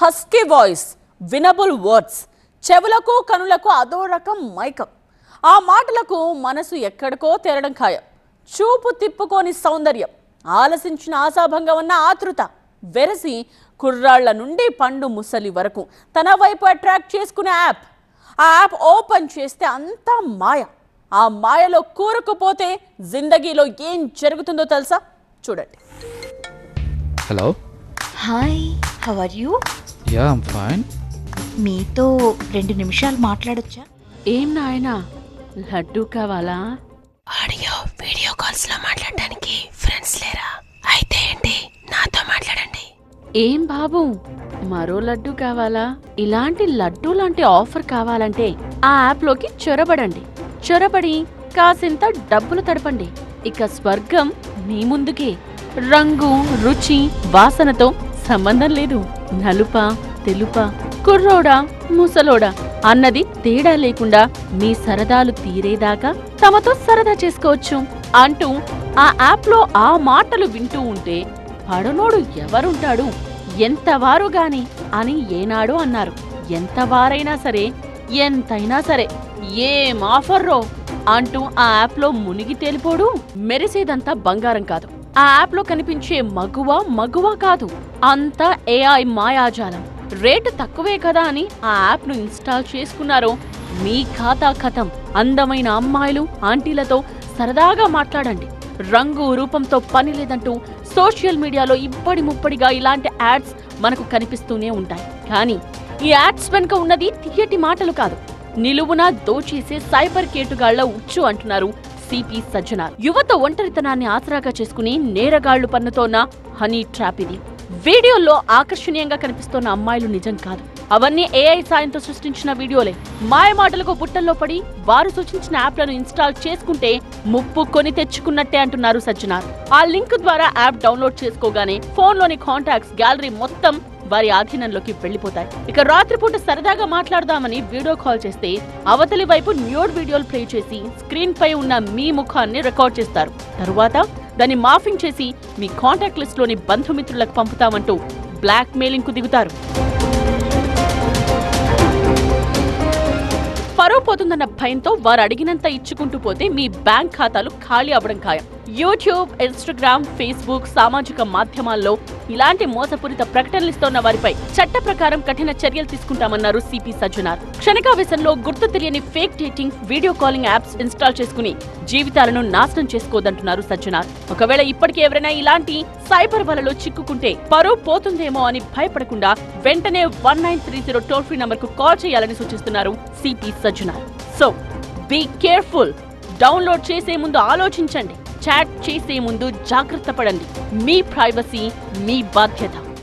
Husky voice, వినబుల్ words, చెవులకు కనులకు అదో రకం మైకం. ఆ మాటలకు మనసు ఎక్కడికో తేరడం ఖాయం. చూపు తిప్పుకోని సౌందర్యం, ఆలసించిన ఆశాభంగం ఉన్న ఆతృత, వెరసి కుర్రాళ్ల నుండి పండు ముసలి వరకు తన వైపు అట్రాక్ట్ చేసుకునే యాప్. ఆ యాప్ ఓపెన్ చేస్తే అంతా మాయ. ఆ మాయలో కూరుకుపోతే జిందగీలో ఏం జరుగుతుందో తెలుసా? చూడండి. Hello, hi, how are you? Ya I'm fine. మీతో 2 నిమిషాలు మాట్లాడొచ్చా? ఏం నాయనా, లడ్డు కావాలా? ఆడియో వీడియో కాల్స్ లో మాట్లాడడానికి ఫ్రెండ్స్ లేరా? అయితే ఏంటి, నాతో మాట్లాడండి. ఏం బాబు, మరో లడ్డు కావాలా? ఇలాంటి లడ్డు లాంటి ఆఫర్ కావాలంటే ఆ యాప్ లోకి చొరబడి కాసింత డబ్బులు తడపండి. ఇక స్వర్గం మీ ముందుకే. రంగు, రుచి, వాసనతో సంబంధం లేదు. నలుపా, తెలుపా, కుర్రోడా, ముసలోడా అన్నది తేడా లేకుండా మీ సరదాలు తీరేదాకా తమతో సరదా చేసుకోవచ్చు అంటూ ఆ యాప్ లో ఆ మాటలు వింటూ ఉంటే పడనోడు ఎవరుంటాడు, ఎంతవారు గాని అని ఏనాడు అన్నారు. ఎంతవారైనా సరే, ఎంతైనా సరే, ఏం ఆఫర్రో అంటూ ఆ యాప్ లో మునిగి తేలిపోడు. మెరిసేదంతా బంగారం కాదు, ఆ యాప్ లో కనిపించే మగువ కాదు, అంతా ఏఐ మాయాజాలం. రేటు తక్కువే కదా అని ఆ యాప్ ను ఇన్స్టాల్ చేసుకున్నారో మీ ఖాతా ఖతం. అందమైన అమ్మాయిలు, ఆంటీలతో సరదాగా మాట్లాడండి. రంగు రూపంతో పని లేదంటూ సోషల్ మీడియాలో ఇబ్బడి ముప్పడిగా ఇలాంటి యాడ్స్ మనకు కనిపిస్తూనే ఉంటాయి. కానీ ఈ యాడ్స్ వెనుక ఉన్నది తియ్యటి మాటలు కాదు, నిలువునా దోచేసే సైబర్ కేటుగాళ్ల ఉచ్చు అంటున్నారు సిపి సజ్జనార్. యువత ఒంటరితనాన్ని ఆసరాగా చేసుకుని నేరగాళ్లు పన్నుతోన్న హనీ ట్రాప్ ఇది. వీడియోల్లో ఆకర్షణీయంగా కనిపిస్తోన్న అమ్మాయిలు నిజం కాదు, అవన్నీ ఏఐ సాయంతో సృష్టించిన వీడియోలే. మాయ మాటలకు బుట్టల్లో పడి వారు సూచించిన యాప్లను ఇన్స్టాల్ చేసుకుంటే ముప్పు కొని తెచ్చుకున్నట్టే అంటున్నారు సజ్జనార్. ఆ లింక్ ద్వారా యాప్ డౌన్లోడ్ చేసుకోగానే ఫోన్లోని కాంటాక్ట్స్ గ్యాలరీ మొత్తం వారి ఆధీనంలోకి వెళ్లిపోతాయి. ఇక రాత్రిపూట సరదాగా మాట్లాడదామని వీడియో కాల్ చేస్తే అవతలి వైపు న్యూడ్ వీడియోలు ప్లే చేసి స్క్రీన్ పై ఉన్న మీ ముఖాన్ని రికార్డ్ చేస్తారు. తరువాత దాన్ని మాఫింగ్ చేసి మీ కాంటాక్ట్ లిస్ట్ లోని బంధుమిత్రులకు పంపుతామంటూ బ్లాక్ మెయిలింగ్ కు దిగుతారు. పరువు పోతుందన్న భయంతో వారు అడిగినంత ఇచ్చుకుంటూ పోతే మీ బ్యాంక్ ఖాతాలు ఖాళీ అవ్వడం ఖాయం. యూట్యూబ్, ఇన్స్టాగ్రామ్, ఫేస్బుక్ సామాజిక మాధ్యమాల్లో ఇలాంటి మోసపూరిత ప్రకటనలిస్తోన్న వారిపై చట్ట ప్రకారం కఠిన చర్యలు తీసుకుంటామన్నారు సిపి సజ్జనార్. క్షణికావేశంలో గుర్తు తెలియని fake dating, video calling apps install చేసుకుని జీవితాలను నాశనం చేసుకోదంటున్నారు సజ్జనార్. ఒకవేళ ఇప్పటికే ఎవరైనా ఇలాంటి సైబర్ వలలో చిక్కుకుంటే పరువు పోతుందేమో అని భయపడకుండా వెంటనే 1930 టోల్ ఫ్రీ నంబర్ కు కాల్ చేయాలని సూచిస్తున్నారు CP Sajjanar. So be careful. Download చేసే ముందు ఆలోచించండి, చాట్ చేసే ముందు జాగ్రత్త పడండి. మీ ప్రైవసీ మీ బాధ్యత.